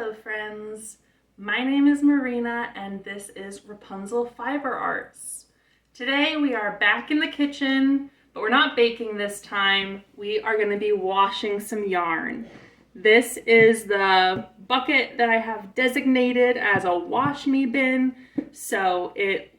Hello friends, my name is Marina and this is Rapunzel Fiber Arts. Today we are back in the kitchen, but we're not baking this time. We are going to be washing some yarn. This is the bucket that I have designated as a wash me bin, so it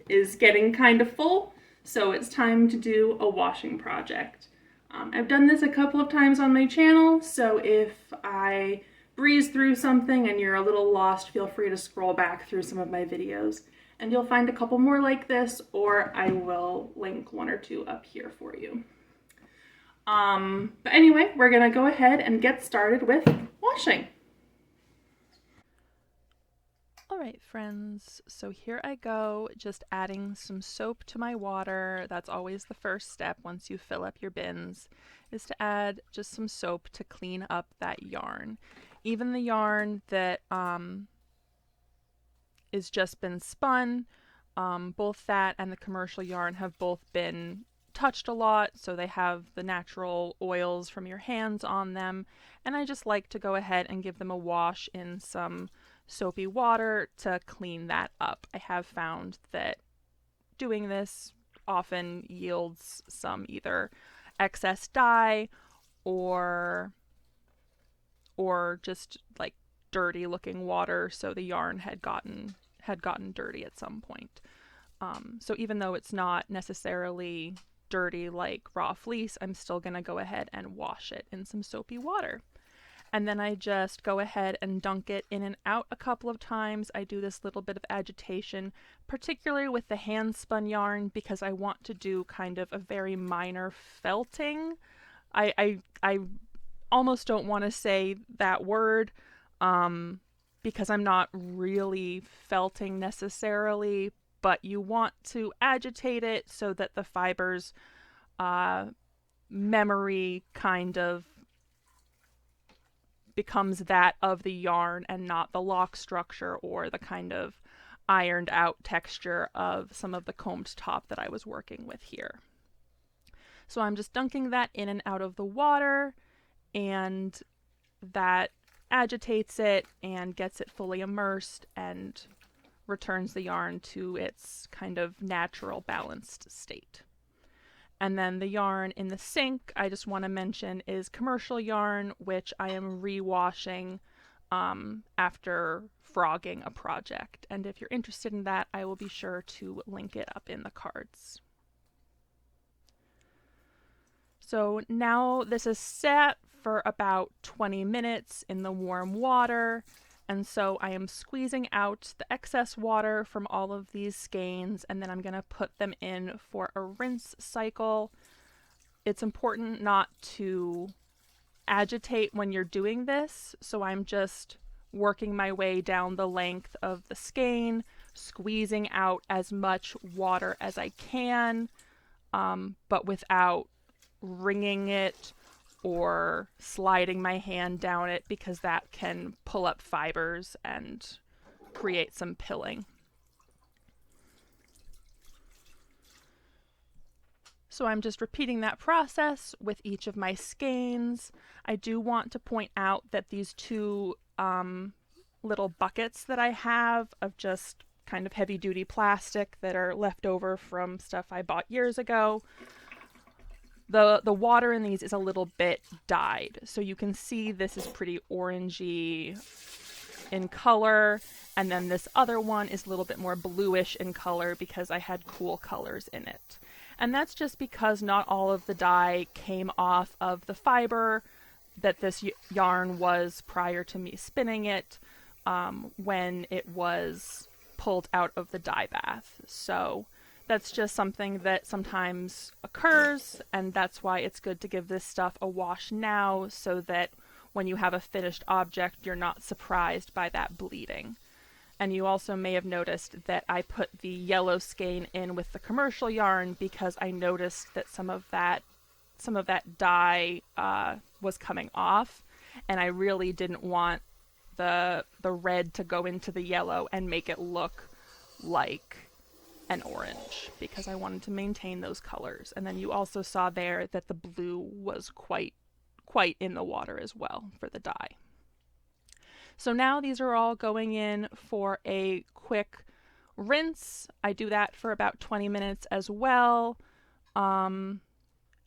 is getting kind of full, so it's time to do a washing project. I've done this a couple of times on my channel, so if I breeze through something and you're a little lost, feel free to scroll back through some of my videos and you'll find a couple more like this, or I will link one or two up here for you. But anyway, we're gonna go ahead and get started with washing. Alright friends, so here I go, just adding some soap to my water. That's always the first step once you fill up your bins, is to add just some soap to clean up that yarn. Even the yarn that is just been spun, both that and the commercial yarn have both been touched a lot, so they have the natural oils from your hands on them, and I just like to go ahead and give them a wash in some soapy water to clean that up. I have found that doing this often yields some either excess dye or just like dirty looking water, so the yarn had gotten dirty at some point. So even though it's not necessarily dirty like raw fleece, I'm still gonna go ahead and wash it in some soapy water. And then I just go ahead and dunk it in and out a couple of times. I do this little bit of agitation, particularly with the hand spun yarn, because I want to do kind of a very minor felting. I almost don't want to say that word because I'm not really felting necessarily, but you want to agitate it so that the fibers memory kind of becomes that of the yarn and not the lock structure or the kind of ironed out texture of some of the combed top that I was working with here. So I'm just dunking that in and out of the water, and that agitates it and gets it fully immersed and returns the yarn to its kind of natural balanced state. And then the yarn in the sink, I just want to mention, is commercial yarn, which I am re-washing after frogging a project. And if you're interested in that, I will be sure to link it up in the cards. So now this is set for about 20 minutes in the warm water. And so I am squeezing out the excess water from all of these skeins, and then I'm going to put them in for a rinse cycle. It's important not to agitate when you're doing this, so I'm just working my way down the length of the skein, squeezing out as much water as I can, but without wringing it or sliding my hand down it, because that can pull up fibers and create some pilling. So I'm just repeating that process with each of my skeins. I do want to point out that these two little buckets that I have of just kind of heavy duty plastic that are left over from stuff I bought years ago, the water in these is a little bit dyed. So you can see this is pretty orangey in color, and then this other one is a little bit more bluish in color because I had cool colors in it. And that's just because not all of the dye came off of the fiber that this yarn was prior to me spinning it when it was pulled out of the dye bath. So that's just something that sometimes occurs, and that's why it's good to give this stuff a wash now, so that when you have a finished object, you're not surprised by that bleeding. And you also may have noticed that I put the yellow skein in with the commercial yarn because I noticed that some of that dye was coming off, and I really didn't want the red to go into the yellow and make it look like an orange, because I wanted to maintain those colors. And then you also saw there that the blue was quite in the water as well for the dye. So now these are all going in for a quick rinse. I do that for about 20 minutes as well. Um,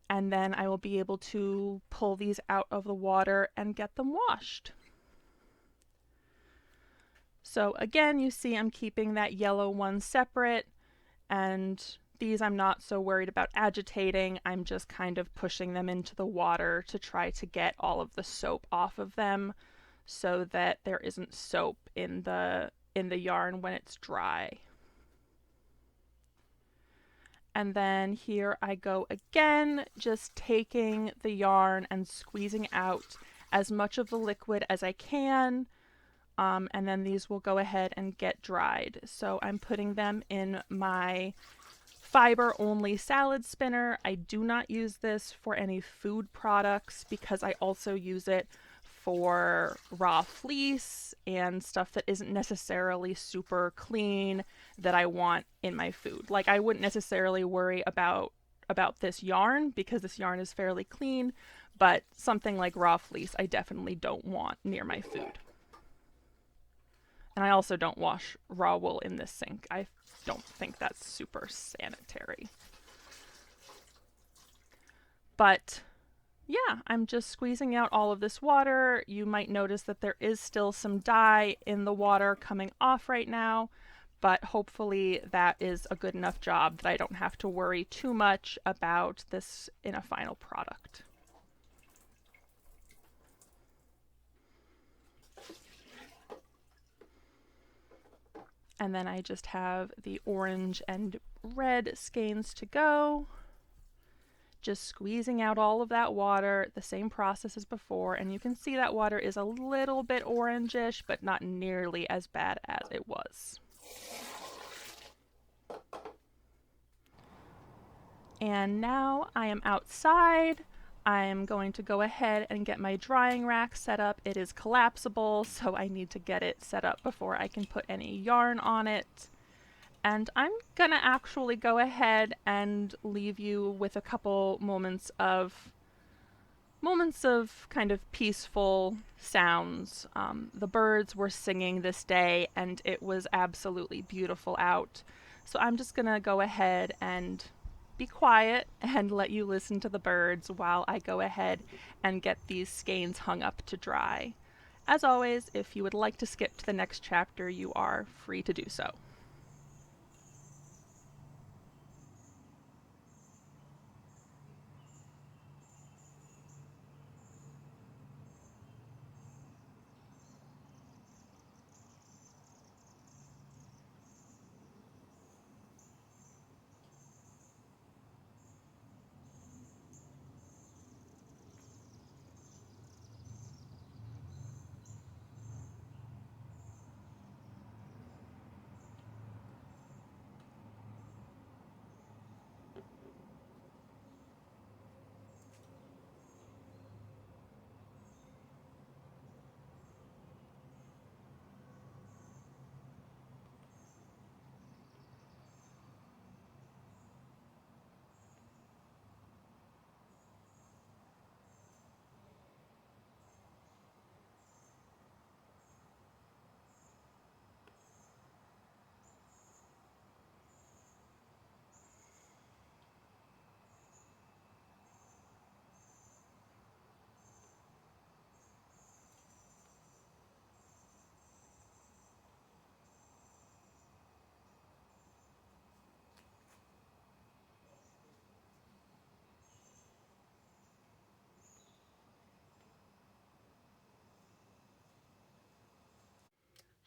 and then I will be able to pull these out of the water and get them washed. So again, you see I'm keeping that yellow one separate, and these I'm not so worried about agitating. I'm just kind of pushing them into the water to try to get all of the soap off of them so that there isn't soap in the yarn when it's dry. And then here I go again, just taking the yarn and squeezing out as much of the liquid as I can. And then these will go ahead and get dried. So I'm putting them in my fiber only salad spinner. I do not use this for any food products because I also use it for raw fleece and stuff that isn't necessarily super clean that I want in my food. Like I wouldn't necessarily worry about this yarn because this yarn is fairly clean, but something like raw fleece I definitely don't want near my food. And I also don't wash raw wool in this sink. I don't think that's super sanitary. But yeah, I'm just squeezing out all of this water. You might notice that there is still some dye in the water coming off right now, but hopefully that is a good enough job that I don't have to worry too much about this in a final product. And then I just have the orange and red skeins to go. Just squeezing out all of that water, the same process as before, and you can see that water is a little bit orangish, but not nearly as bad as it was. And now I am outside. I'm going to go ahead and get my drying rack set up. It is collapsible, so I need to get it set up before I can put any yarn on it. And I'm gonna actually go ahead and leave you with a couple moments of kind of peaceful sounds. The birds were singing this day, and it was absolutely beautiful out. So I'm just gonna go ahead and be quiet and let you listen to the birds while I go ahead and get these skeins hung up to dry. As always, if you would like to skip to the next chapter, you are free to do so.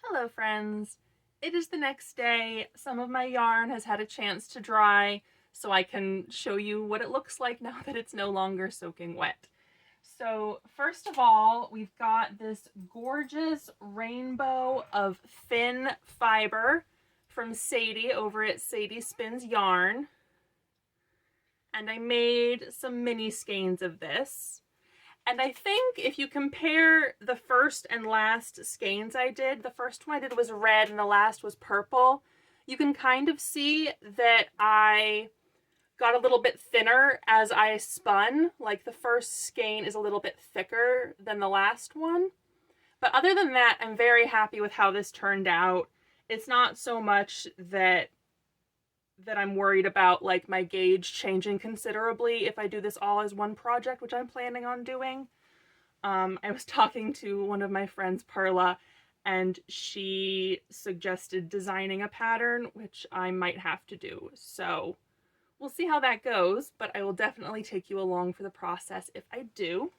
Hello friends! It is the next day. Some of my yarn has had a chance to dry, so I can show you what it looks like now that it's no longer soaking wet. So first of all, we've got this gorgeous rainbow of thin fiber from Sadie over at Sadie Spins Yarn. And I made some mini skeins of this. And I think if you compare the first and last skeins I did, the first one I did was red and the last was purple, you can kind of see that I got a little bit thinner as I spun. Like the first skein is a little bit thicker than the last one. But other other than that, I'm very happy with how this turned out. It's not so much that I'm worried about like my gauge changing considerably if I do this all as one project, which I'm planning on doing. I was talking to one of my friends, Perla, and she suggested designing a pattern, which I might have to do. So we'll see how that goes, but I will definitely take you along for the process if I do.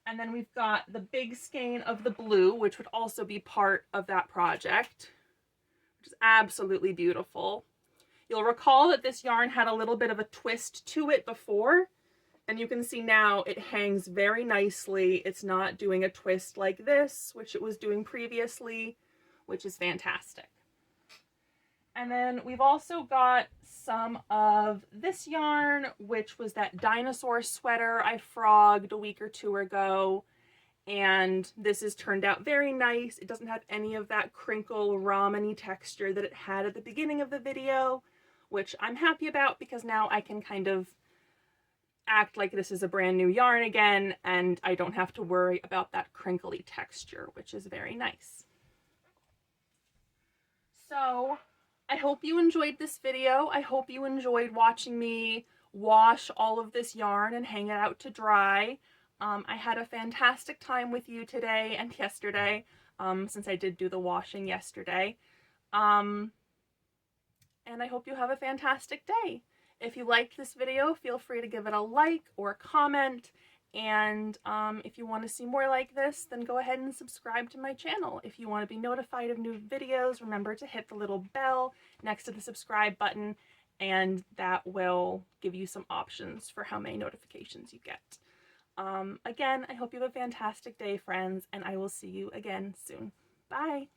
And then we've got the big skein of the blue, which would also be part of that project, which is absolutely beautiful. You'll recall that this yarn had a little bit of a twist to it before, and you can see now it hangs very nicely. It's not doing a twist like this, which it was doing previously, which is fantastic. And then we've also got some of this yarn, which was that dinosaur sweater I frogged a week or two ago. And this has turned out very nice. It doesn't have any of that crinkle ramen-y texture that it had at the beginning of the video, which I'm happy about because now I can kind of act like this is a brand new yarn again, and I don't have to worry about that crinkly texture, which is very nice. So I hope you enjoyed this video. I hope you enjoyed watching me wash all of this yarn and hang it out to dry. I had a fantastic time with you today and yesterday, since I did do the washing yesterday. And I hope you have a fantastic day. If you liked this video, feel free to give it a like or a comment. And if you want to see more like this, then go ahead and subscribe to my channel. If you want to be notified of new videos, remember to hit the little bell next to the subscribe button, and that will give you some options for how many notifications you get. Again, I hope you have a fantastic day, friends, and I will see you again soon. Bye!